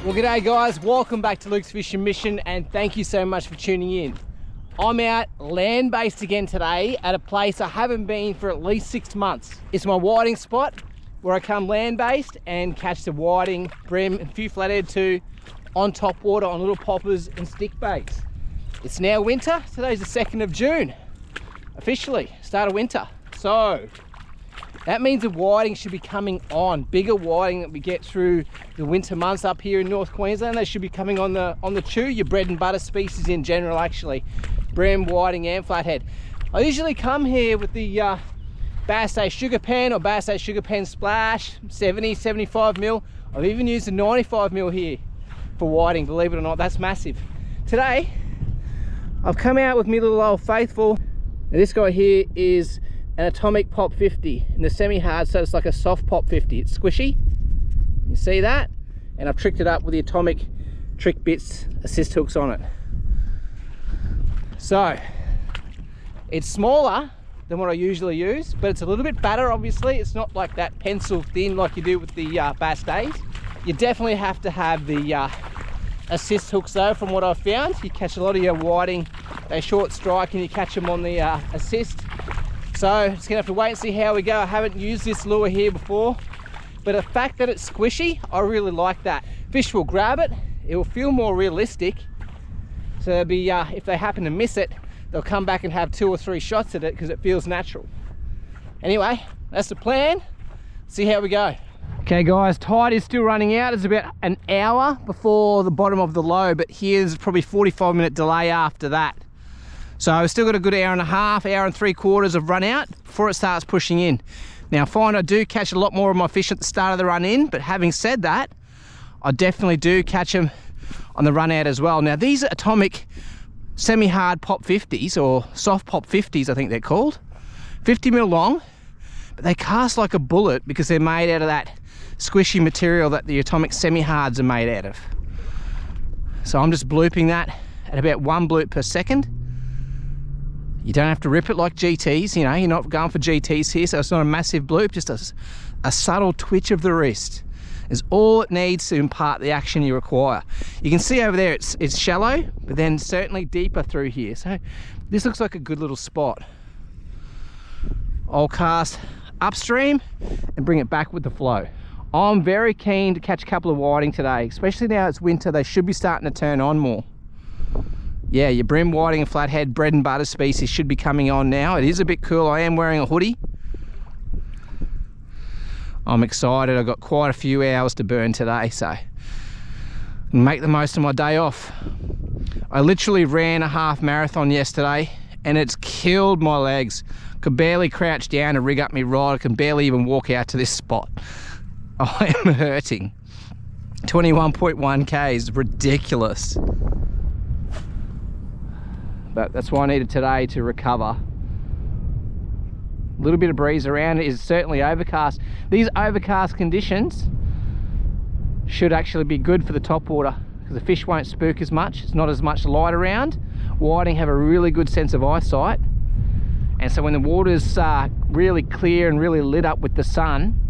Well, g'day guys, welcome back to Luke's Fishing Mission and thank you so much for tuning in. I'm out land-based again today at a place I haven't been for at least 6 months. It's my whiting spot where I come land-based and catch the whiting, bream and a few flathead too on top water on little poppers and stick baits. It's now winter, today's the 2nd of June, officially, start of winter. So that means the whiting should be coming on. Bigger whiting that we get through the winter months up here in North Queensland, they should be coming on the chew, your bread and butter species in general actually. Bream, whiting and flathead. I usually come here with the Bass A Sugar Pen or Bass A Sugar Pen Splash, 70, 75 mil. I've even used a 95 mil here for whiting, believe it or not, that's massive. Today, I've come out with me little old faithful. Now this guy here is an Atomic Pop 50 in the semi-hard, so it's like a soft Pop 50. It's squishy, you see that? And I've tricked it up with the Atomic Trick Bits assist hooks on it. So, it's smaller than what I usually use, but it's a little bit fatter obviously. It's not like that pencil thin like you do with the Bass A's. You definitely have to have the assist hooks though, from what I've found. You catch a lot of your whiting, they short strike and you catch them on the assist. So just gonna have to wait and see how we go. I haven't used this lure here before, but the fact that it's squishy, I really like that. Fish will grab it, it will feel more realistic. So they'll be, if they happen to miss it, they'll come back and have 2 or 3 shots at it because it feels natural. Anyway, that's the plan. See how we go. Okay guys, tide is still running out. It's about an hour before the bottom of the low, but here's probably 45-minute delay after that. So I've still got a good hour and a half, hour and 3/4 of run out before it starts pushing in. Now I find I do catch a lot more of my fish at the start of the run in, but having said that, I definitely do catch them on the run out as well. Now these are Atomic semi-hard Pop 50s, or soft Pop 50s I think they're called. 50 mil long, but they cast like a bullet because they're made out of that squishy material that the Atomic semi-hards are made out of. So I'm just blooping that at about 1 bloop per second. You don't have to rip it like GTs, you know, you're not going for GTs here, so it's not a massive bloop, just a subtle twitch of the wrist is all it needs to impart the action you require. You can see over there it's shallow, but then certainly deeper through here. So this looks like a good little spot. I'll cast upstream and bring it back with the flow. I'm very keen to catch a couple of whiting today, especially now it's winter, they should be starting to turn on more. Yeah, your bream, whiting and flathead bread and butter species should be coming on now. It is a bit cool. I am wearing a hoodie. I'm excited. I've got quite a few hours to burn today, so make the most of my day off. I literally ran a half marathon yesterday and it's killed my legs. Could barely crouch down to rig up my rod. I can barely even walk out to this spot. I am hurting. 21.1 K is ridiculous. But that's why I needed today to recover. A little bit of breeze around, it is certainly overcast. These overcast conditions should actually be good for the topwater because the fish won't spook as much. It's not as much light around. Whiting have a really good sense of eyesight. And so when the water's really clear and really lit up with the sun,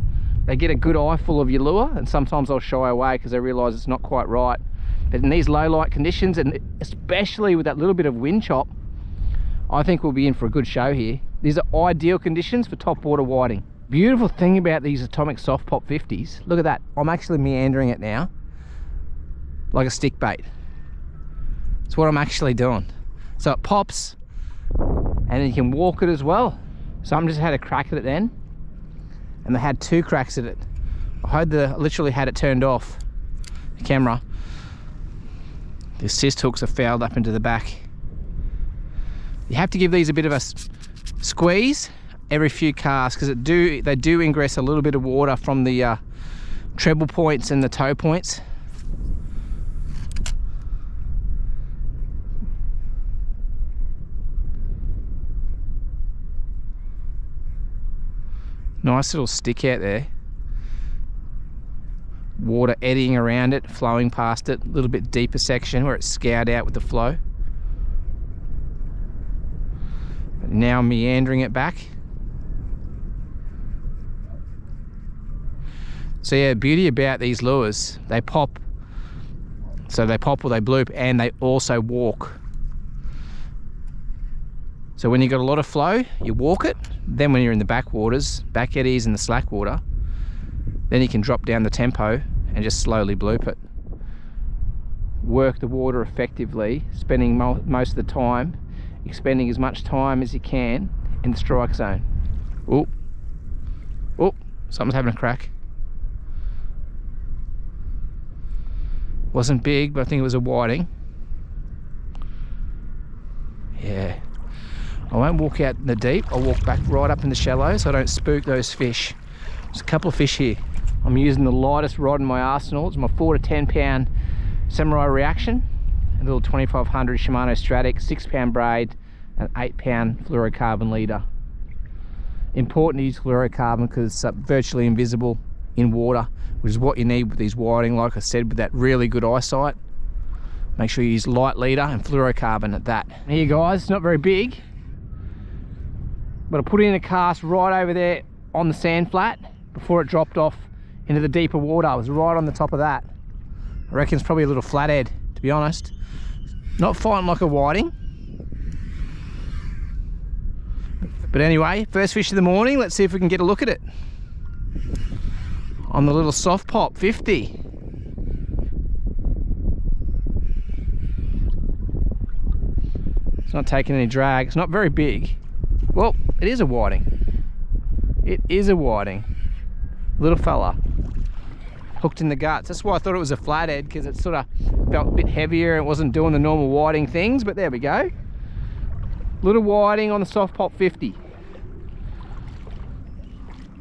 they get a good eyeful of your lure, and sometimes I'll shy away because I realise it's not quite right. But in these low light conditions, and especially with that little bit of wind chop, I think we'll be in for a good show here. These are ideal conditions for topwater whiting. Beautiful thing about these Atomic Soft Pop 50s, look at that, I'm actually meandering it now like a stick bait. That's what I'm actually doing. So it pops and then you can walk it as well. So I'm just had a crack at it then, and they had 2 cracks at it. I literally had it turned off, the camera. The assist hooks are fouled up into the back. You have to give these a bit of a squeeze every few casts because they do ingress a little bit of water from the treble points and the toe points. Nice little stick out there. Water eddying around it, flowing past it, a little bit deeper section where it's scoured out with the flow. But now meandering it back. So yeah, the beauty about these lures, they pop So they pop or they bloop, and they also walk. So when you've got a lot of flow, you walk it. Then when you're in the backwaters, back eddies and the slack water, then you can drop down the tempo and just slowly bloop it. Work the water effectively, spending most of the time, expending as much time as you can in the strike zone. Oh, oh, something's having a crack. Wasn't big, but I think it was a whiting. Yeah. I won't walk out in the deep, I'll walk back right up in the shallow so I don't spook those fish. There's a couple of fish here. I'm using the lightest rod in my arsenal. It's my 4 to 10 pound Samurai Reaction, a little 2500 Shimano Stratic, 6 pound braid, and 8 pound fluorocarbon leader. Important to use fluorocarbon because it's virtually invisible in water, which is what you need with these whiting, like I said, with that really good eyesight. Make sure you use light leader and fluorocarbon at that. Here guys, it's not very big, but I put in a cast right over there on the sand flat before it dropped off into the deeper water. I was right on the top of that. I reckon it's probably a little flathead, to be honest. Not fighting like a whiting. But anyway, first fish of the morning, let's see if we can get a look at it. On the little soft pop 50. It's not taking any drag. It's not very big. Well, it is a whiting. It is a whiting. Little fella. Hooked in the guts. That's why I thought it was a flathead, because it sort of felt a bit heavier and it wasn't doing the normal whiting things, but there we go. Little whiting on the soft pop 50.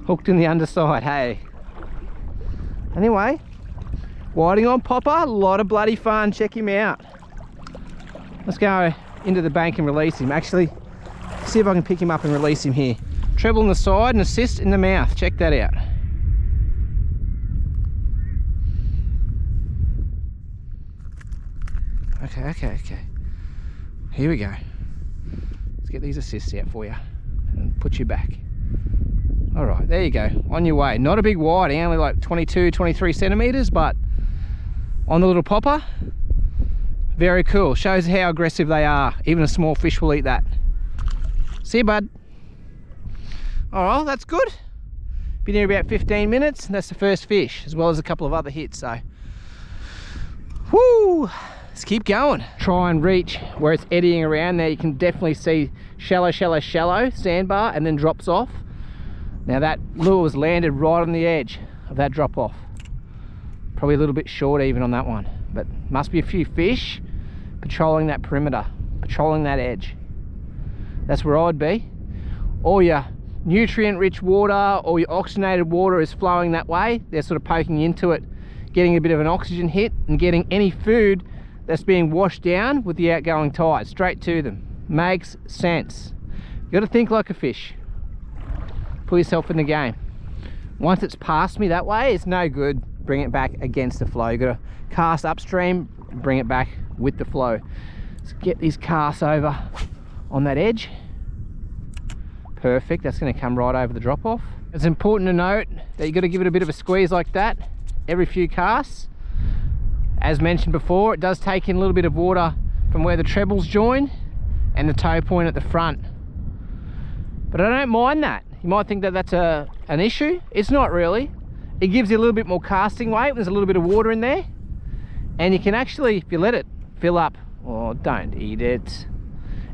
Hooked in the underside, hey. Anyway, whiting on popper, a lot of bloody fun. Check him out. Let's go into the bank and release him. Actually, see if I can pick him up and release him here. Treble on the side and assist in the mouth. Check that out. Okay. Here we go. Let's get these assists out for you and put you back. All right, there you go, on your way. Not a big whiting, only like 22, 23 centimeters, but on the little popper, very cool. Shows how aggressive they are. Even a small fish will eat that. See you, bud. All right, that's good. Been here about 15 minutes, and that's the first fish, as well as a couple of other hits, so. Whoo, let's keep going. Try and reach where it's eddying around there. You can definitely see shallow sandbar, and then drops off. Now that lure was landed right on the edge of that drop off. Probably a little bit short even on that one, but must be a few fish patrolling that perimeter, patrolling that edge. That's where I'd be. All your nutrient rich water or your oxygenated water is flowing that way. They're sort of poking into it, getting a bit of an oxygen hit and getting any food that's being washed down with the outgoing tide straight to them. Makes sense. You got to think like a fish. Put yourself in the game. Once it's past me that way, it's no good. Bring it back against the flow. You got to cast upstream, bring it back with the flow. Let's get these casts over on that edge. Perfect. That's going to come right over the drop off. It's important to note that you got to give it a bit of a squeeze like that every few casts. As mentioned before, it does take in a little bit of water from where the trebles join and the toe point at the front, but I don't mind that. You might think that that's an issue. It's not really. It gives you a little bit more casting weight. There's a little bit of water in there, and you can actually, if you let it fill up, or don't eat it,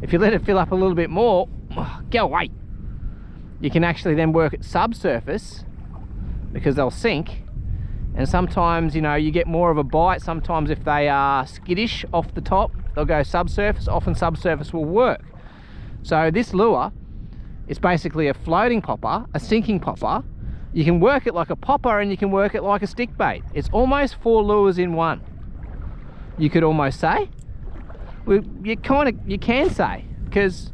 if you let it fill up a little bit more, go away, you can actually then work at subsurface, because they'll sink. And sometimes, you know, you get more of a bite. Sometimes if they are skittish off the top, they'll go subsurface. Often subsurface will work. So this lure, it's basically a floating popper, a sinking popper. You can work it like a popper and you can work it like a stick bait. It's almost 4 lures in one. You could almost say. Well, you can say, because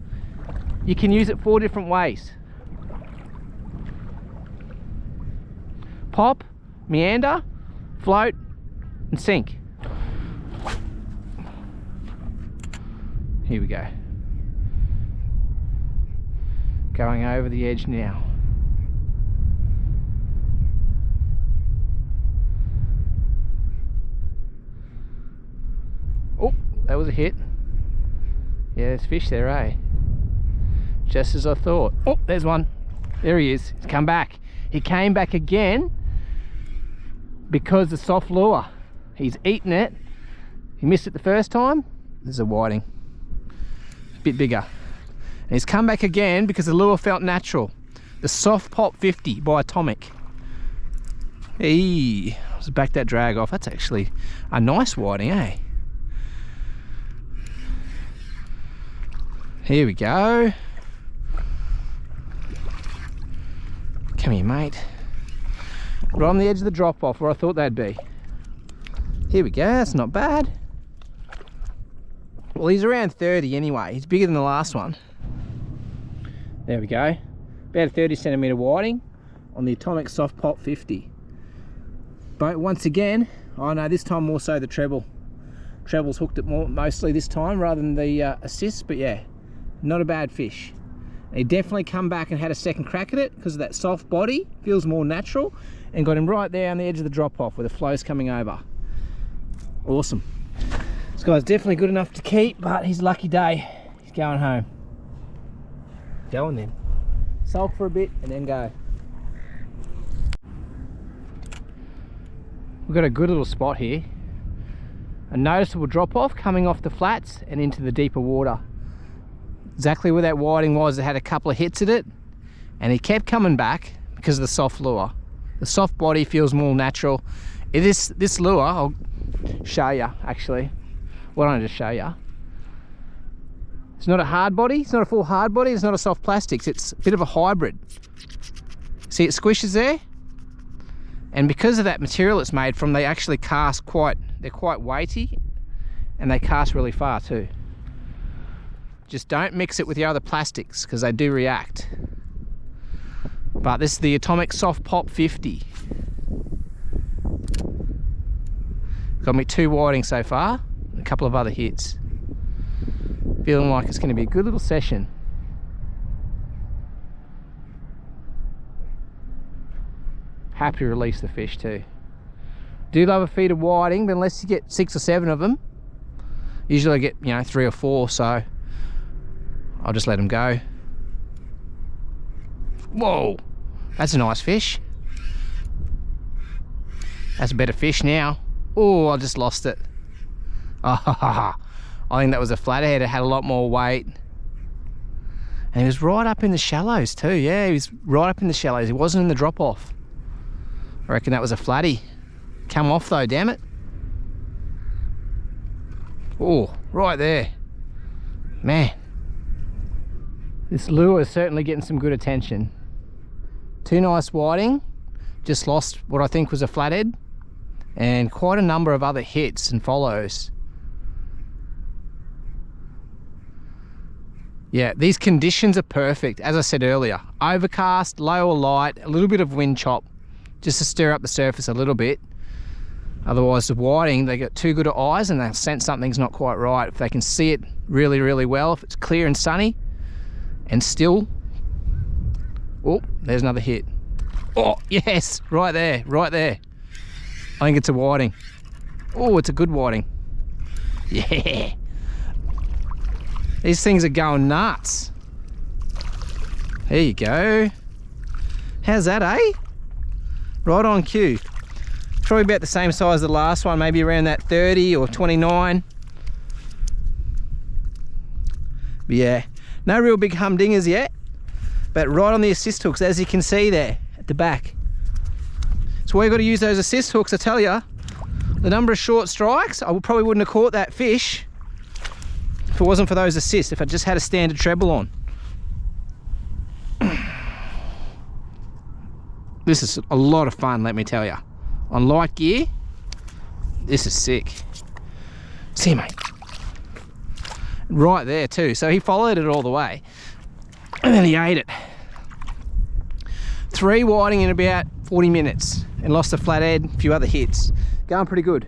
you can use it 4 different ways. Pop, meander, float, and sink. Here we go. Going over the edge now. that was a hit. Yeah, there's fish there, eh? Just as I thought. Oh, there's one. There he is. He's come back. He came back again because the soft lure. He's eaten it. He missed it the first time. There's a whiting. A bit bigger. And he's come back again because the lure felt natural. The Soft Pop 50 by Atomic. Hey, let's back that drag off. That's actually a nice whiting, eh? Here we go. Come here, mate. Right on the edge of the drop off where I thought they'd be. Here we go, that's not bad. Well, he's around 30 anyway. He's bigger than the last one. There we go. About a 30 centimetre whiting on the Atomic Soft Pop 50. But once again, oh no, this time more so the treble. Treble's hooked it mostly this time rather than the assist, but yeah, not a bad fish. He definitely come back and had a second crack at it because of that soft body, feels more natural, and got him right there on the edge of the drop off where the flow's coming over. Awesome. This guy's definitely good enough to keep, but his lucky day, he's going home. Go on then. Sulk for a bit and then go. We've got a good little spot here. A noticeable drop off coming off the flats and into the deeper water. Exactly where that whiting was, it had a couple of hits at it and he kept coming back because of the soft lure. The soft body feels more natural. This lure, I'll show you actually. Why don't I just show you? It's not a hard body, it's not a full hard body, it's not a soft plastics, it's a bit of a hybrid. See, it squishes there? And because of that material it's made from, they actually cast they're quite weighty and they cast really far too. Just don't mix it with your other plastics because they do react. But this is the Atomic Soft Pop 50. Got me 2 whitings so far, and a couple of other hits. Feeling like it's going to be a good little session. Happy to release the fish too. Do love a feed of whiting, but unless you get 6 or 7 of them, usually I get 3 or 4, so I'll just let them go. Whoa, that's a nice fish. That's a better fish now. Oh, I just lost it. I think that was a flathead. It had a lot more weight. And he was right up in the shallows too. Yeah, he was right up in the shallows. He wasn't in the drop off. I reckon that was a flatty. Come off though, damn it. Oh, right there. Man. This lure is certainly getting some good attention. 2 nice whiting. Just lost what I think was a flathead. And quite a number of other hits and follows. Yeah, these conditions are perfect. As I said earlier, overcast, low or light, a little bit of wind chop, just to stir up the surface a little bit. Otherwise the whiting, they got too good at eyes and they'll sense something's not quite right. If they can see it really, really well, if it's clear and sunny and still. Oh, there's another hit. Oh, yes, right there, right there. I think it's a whiting. Oh, it's a good whiting. Yeah. These things are going nuts. There you go. How's that, eh? Right on cue. Probably about the same size as the last one, maybe around that 30 or 29. But yeah, no real big humdingers yet, but right on the assist hooks, as you can see there at the back. So why you got to use those assist hooks, I tell you. The number of short strikes, I probably wouldn't have caught that fish if it wasn't for those assists, if I just had a standard treble on. This is a lot of fun, let me tell you. On light gear, this is sick. See you, mate. Right there too. So he followed it all the way and then he ate it. 3 whiting in about 40 minutes and lost a flathead, a few other hits. Going pretty good.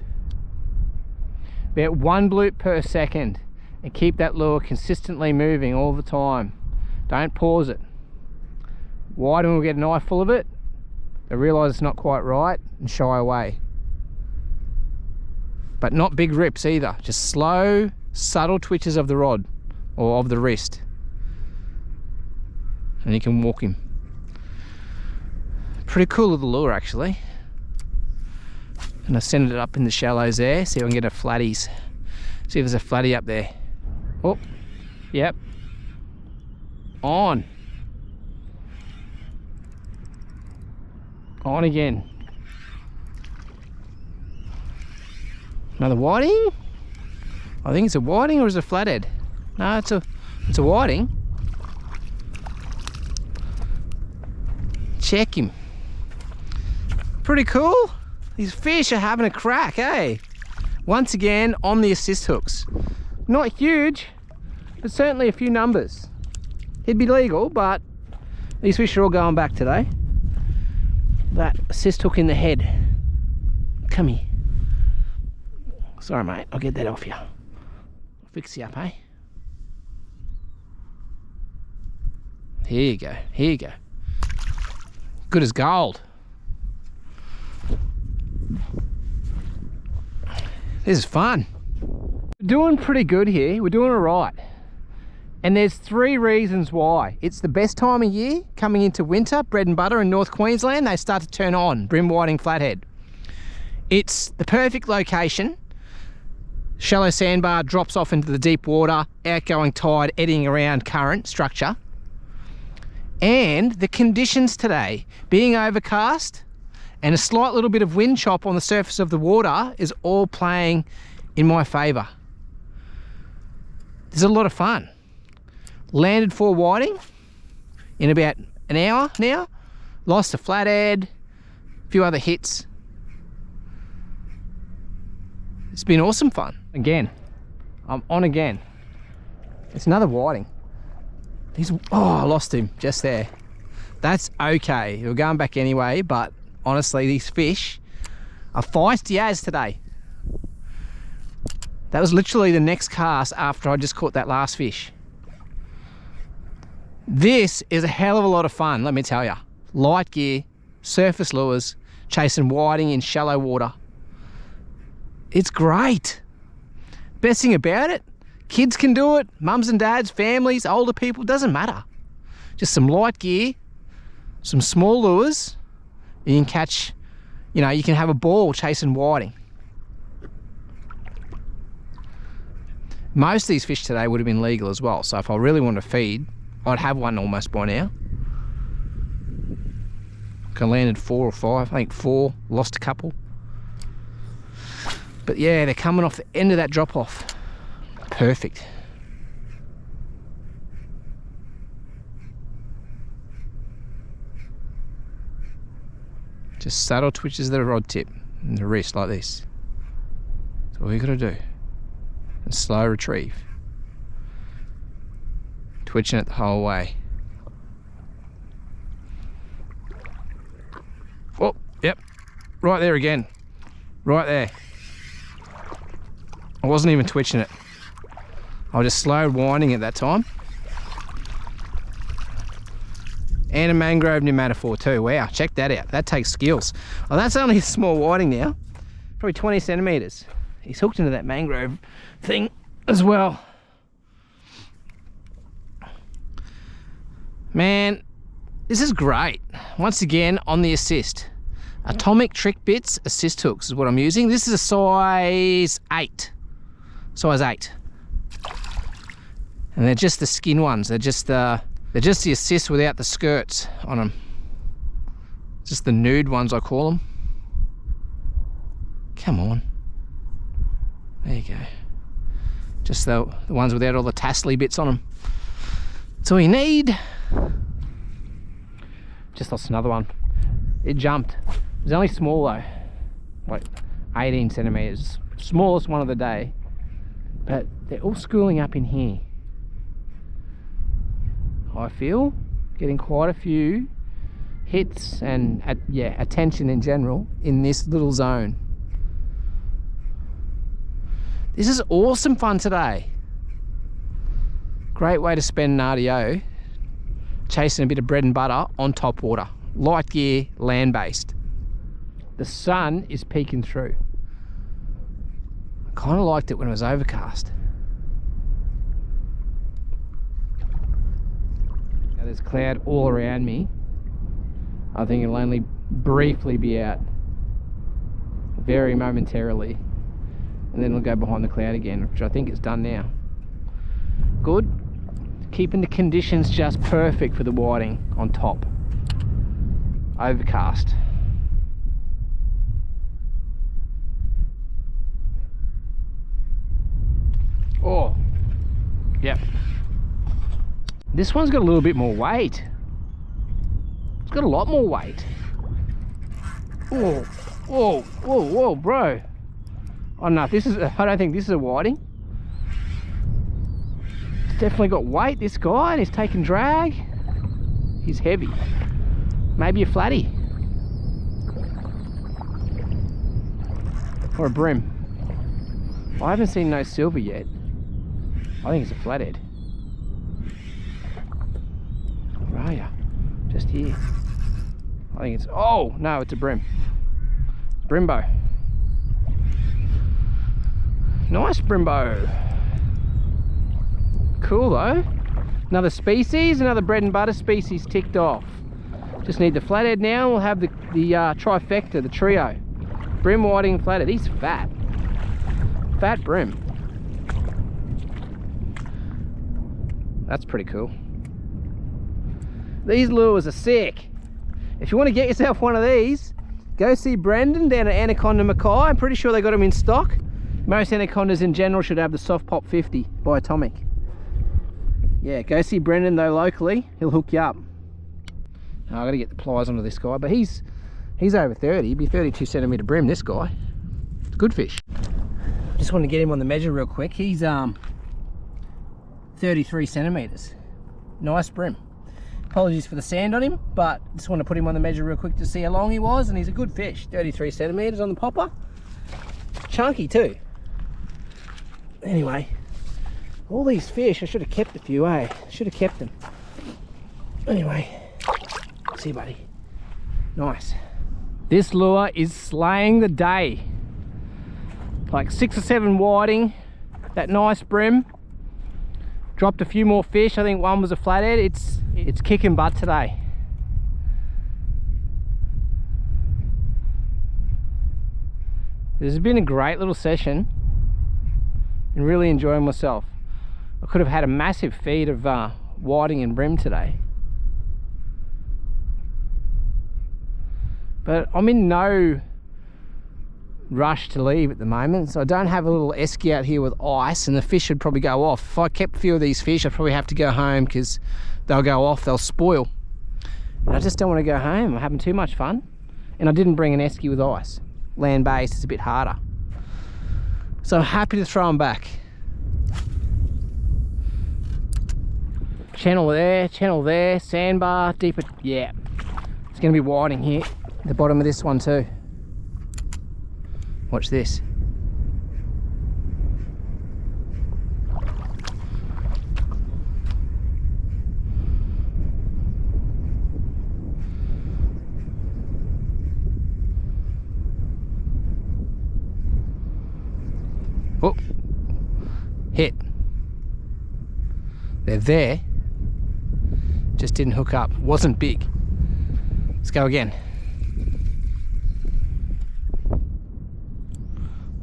About 1 bloop per second and keep that lure consistently moving all the time. Don't pause it. Whiting will get an eye full of it. They realise it's not quite right and shy away. But not big rips either, just slow subtle twitches of the rod or of the wrist, and you can walk him. Pretty cool little lure actually. And I send it up in the shallows there, see if I can get a flatties. See if there's a flatty up there. Oh, yep. On. On again. Another whiting? I think it's a whiting, or is it a flathead? No, it's a whiting. Check him. Pretty cool. These fish are having a crack, eh? Once again on the assist hooks. Not huge, but certainly a few numbers. It'd be legal, but these fish are all going back today. That assist hook in the head. Come here. Sorry mate, I'll get that off you. I'll fix you up, eh? Here you go, here you go. Good as gold. This is fun. We're doing pretty good here, we're doing all right. And there's 3 reasons why. It's the best time of year, coming into winter, bread and butter in North Queensland, they start to turn on, bream whiting flathead. It's the perfect location. Shallow sandbar drops off into the deep water, outgoing tide, eddying around current structure. And the conditions today, being overcast and a slight little bit of wind chop on the surface of the water, is all playing in my favour. This is a lot of fun. Landed 4 whiting in about an hour now. Lost a flathead, a few other hits. It's been awesome fun. Again, I'm on again. It's another whiting. I lost him just there. That's okay. We're going back anyway, but honestly, these fish are feisty as today. That was literally the next cast after I just caught that last fish. This is a hell of a lot of fun, let me tell you. Light gear, surface lures, chasing whiting in shallow water. It's great. Best thing about it, kids can do it, mums and dads, families, older people, doesn't matter. Just some light gear, some small lures, you can catch, you know, you can have a ball chasing whiting. Most of these fish today would have been legal as well, so if I really want to feed, I'd have one almost by now. I landed 4 or 5, I think 4, lost a couple. But yeah, they're coming off the end of that drop off. Perfect. Just subtle twitches of the rod tip and the wrist like this. That's all you gotta do. And slow retrieve. Twitching it the whole way. Oh, yep. Right there again. Right there. I wasn't even twitching it. I was just slow winding at that time. And a mangrove pneumatophore too. Wow, check that out. That takes skills. Oh, that's only a small whiting now. Probably 20 centimeters. He's hooked into that mangrove thing as well. Man, this is great. Once again, on the assist. Atomic Trick Bits assist hooks is what I'm using. This is a size 8. Size 8. And they're just the skin ones. They're just the assist without the skirts on them. Just the nude ones, I call them. Come on. There you go. Just the ones without all the tassely bits on them. That's all you need. Just lost another one. It jumped. It was only small though. Like 18 centimeters. Smallest one of the day. But they're all schooling up in here. I feel getting quite a few hits and attention in general in this little zone. This is awesome fun today. Great way to spend an RDO chasing a bit of bread and butter on top water. Light gear, land based. The sun is peeking through. I kind of liked it when it was overcast. There's cloud all around me. I think it'll only briefly be out, very momentarily, and then it'll go behind the cloud again, which I think it's done now. Good. Keeping the conditions just perfect for the whiting on top. Overcast. Oh, yep. This one's got a little bit more weight. It's got a lot more weight. Oh, whoa, whoa, whoa, bro. Oh no, I don't think this is a whiting. It's definitely got weight, this guy, and he's taking drag. He's heavy. Maybe a flatty. Or a bream. I haven't seen no silver yet. I think it's a flathead. Where are ya? Just here. I think it's, oh no, it's a bream. Brimbo. Nice brimbo. Cool though. Another species, another bread and butter species ticked off. Just need the flathead now, and we'll have the trifecta, the trio. Bream, whiting, flathead. He's fat. Fat bream. That's pretty cool. These lures are sick. If you want to get yourself one of these, go see Brendan down at Anaconda Mackay. I'm pretty sure they got them in stock. Most anacondas in general should have the soft pop 50 by Atomic. Yeah, go see Brendan though locally. He'll hook you up. Oh, I gotta get the pliers onto this guy, but he's over 30. He'd be 32 centimeter bream, this guy. It's a good fish. Just want to get him on the measure real quick. He's 33 centimeters. Nice bream. Apologies for the sand on him, but just want to put him on the measure real quick to see how long he was, and he's a good fish. 33 centimeters on the popper. Chunky too. Anyway, all these fish, I should have kept a few, eh? Should have kept them. Anyway, see you, buddy. Nice. This lure is slaying the day. Like 6 or 7 whiting, that nice bream. Dropped a few more fish. I think one was a flathead. It's kicking butt today. This has been a great little session and really enjoying myself. I could have had a massive feed of whiting and bream today. But I'm in no rush to leave at the moment, so I don't have a little esky out here with ice, and the fish would probably go off. If I kept a few of these fish, I'd probably have to go home because they'll go off, they'll spoil. And I just don't want to go home. I'm having too much fun, and I didn't bring an esky with ice. Land-based is a bit harder, so I'm happy to throw them back. Channel there, sandbar, deeper. Yeah, it's going to be whiting here at the bottom of this one too. Watch this. Oh, hit. They're there. Just didn't hook up. Wasn't big. Let's go again.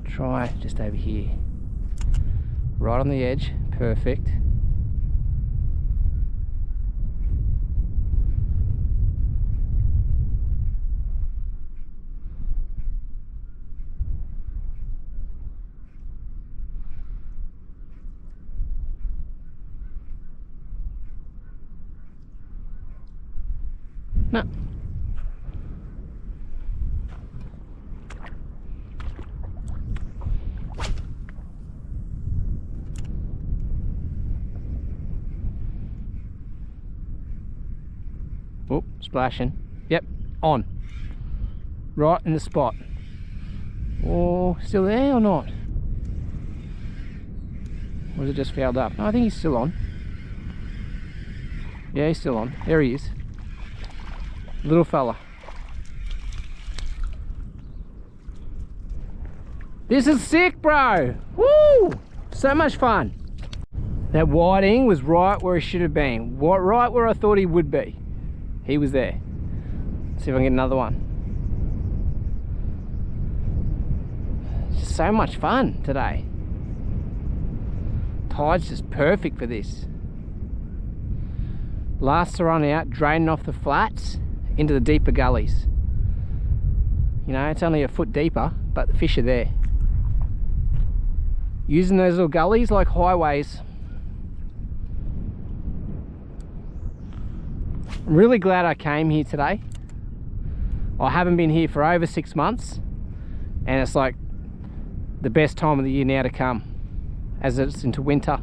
Try just over here, right on the edge. Perfect. No. Oh, splashing. Yep, on. Right in the spot. Oh, still there or not? Or is it just fouled up? No, I think he's still on. Yeah, he's still on. There he is. Little fella. This is sick, bro. Woo! So much fun. That whiting was right where he should have been. Right where I thought he would be. He was there. Let's see if I can get another one. It's just so much fun today. Tide's just perfect for this. Last to run out, draining off the flats into the deeper gullies. You know, it's only a foot deeper, but the fish are there. Using those little gullies like highways. I'm really glad I came here today. I haven't been here for over 6 months, and it's like the best time of the year now to come, as it's into winter.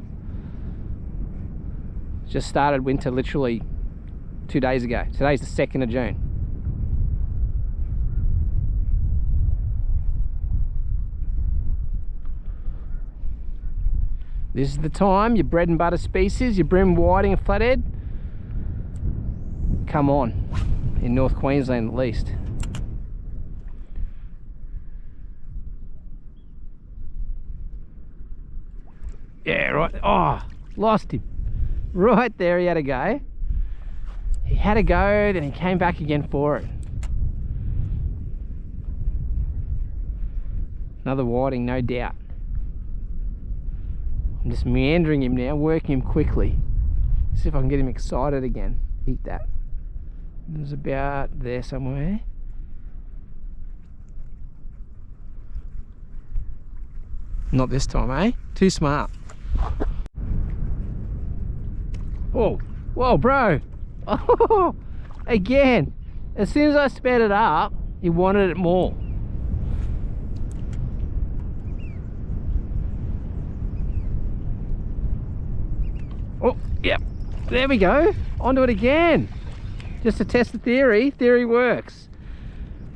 Just started winter literally 2 days ago. Today's the 2nd of June. This is the time your bread and butter species, your bream, whiting and flathead, come on, in North Queensland at least. Yeah, right. Oh, lost him. Right there, he had a go. He had a go, then he came back again for it. Another whiting, no doubt. I'm just meandering him now, working him quickly. See if I can get him excited again. Eat that. It was about there somewhere. Not this time, eh? Too smart. Oh, whoa, bro. Oh, again. As soon as I sped it up, he wanted it more. Oh, yep. There we go. Onto it again. Just to test the theory. Theory works.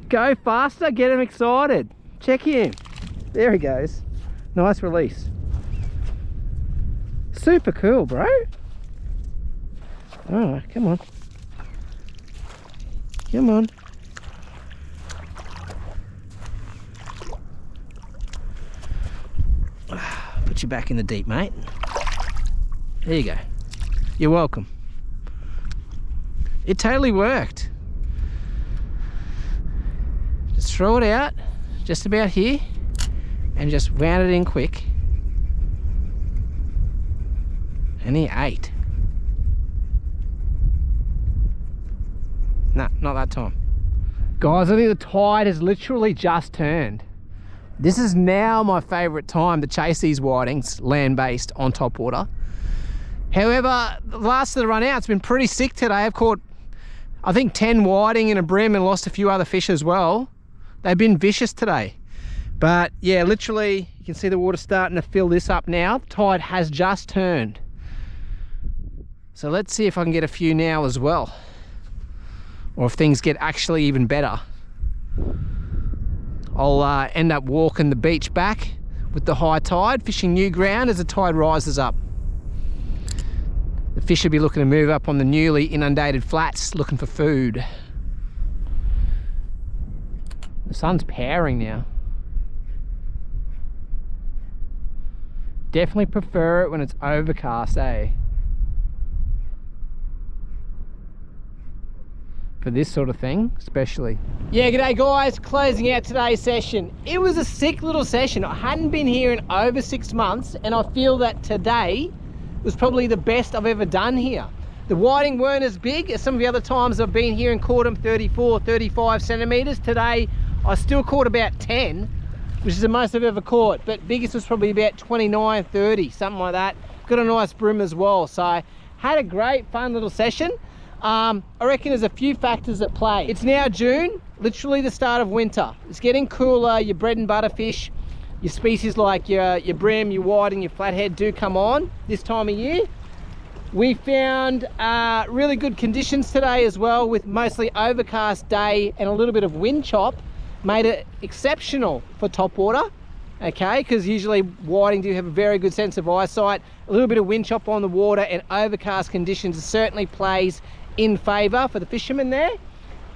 Go faster, get him excited. Check him. There he goes. Nice release. Super cool, bro. Oh, come on. Come on. Put you back in the deep, mate. There you go. You're welcome. It totally worked. Just throw it out, just about here, and just wound it in quick. And he ate. Nah, not that time. Guys, I think the tide has literally just turned. This is now my favourite time to chase these whitings, land-based, on topwater. However, the last of the run out, it's been pretty sick today. I've caught, I think, 10 whiting and a bream and lost a few other fish as well. They've been vicious today. But yeah, literally, you can see the water starting to fill this up now. The tide has just turned. So let's see if I can get a few now as well. Or if things get actually even better. I'll end up walking the beach back with the high tide, fishing new ground as the tide rises up. The fish will be looking to move up on the newly inundated flats, looking for food. The sun's powering now. Definitely prefer it when it's overcast, eh? For this sort of thing, especially. Yeah, g'day guys, closing out today's session. It was a sick little session. I hadn't been here in over 6 months, and I feel that today was probably the best I've ever done here. The whiting weren't as big as some of the other times I've been here and caught them 34, 35 centimeters. Today, I still caught about 10, which is the most I've ever caught, but biggest was probably about 29, 30, something like that. Got a nice bream as well, so had a great, fun little session. I reckon there's a few factors at play. It's now June, literally the start of winter. It's getting cooler. Your bread and butter fish, your species like your bream, your whiting, your flathead do come on this time of year. We found really good conditions today as well, with mostly overcast day and a little bit of wind chop. Made it exceptional for topwater, okay, because usually whiting do have a very good sense of eyesight. A little bit of wind chop on the water and overcast conditions certainly plays in favour for the fishermen there.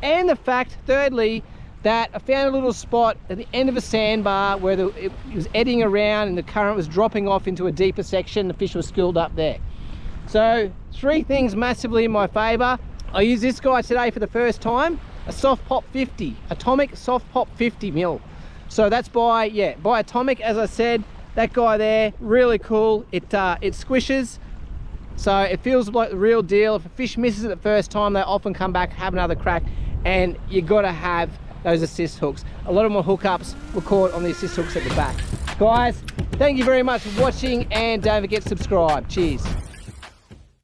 And the fact, thirdly, that I found a little spot at the end of a sandbar where it was eddying around and the current was dropping off into a deeper section. The fish were schooled up there. So 3 things massively in my favor. I used this guy today for the first time, a soft pop 50, Atomic soft pop 50 mil. So that's by Atomic, as I said. That guy there, really cool. It squishes, so it feels like the real deal. If a fish misses it the first time, they often come back, have another crack, and you got to have those assist hooks. A lot of my hookups were caught on the assist hooks at the back. Guys, thank you very much for watching, and don't forget to subscribe. Cheers.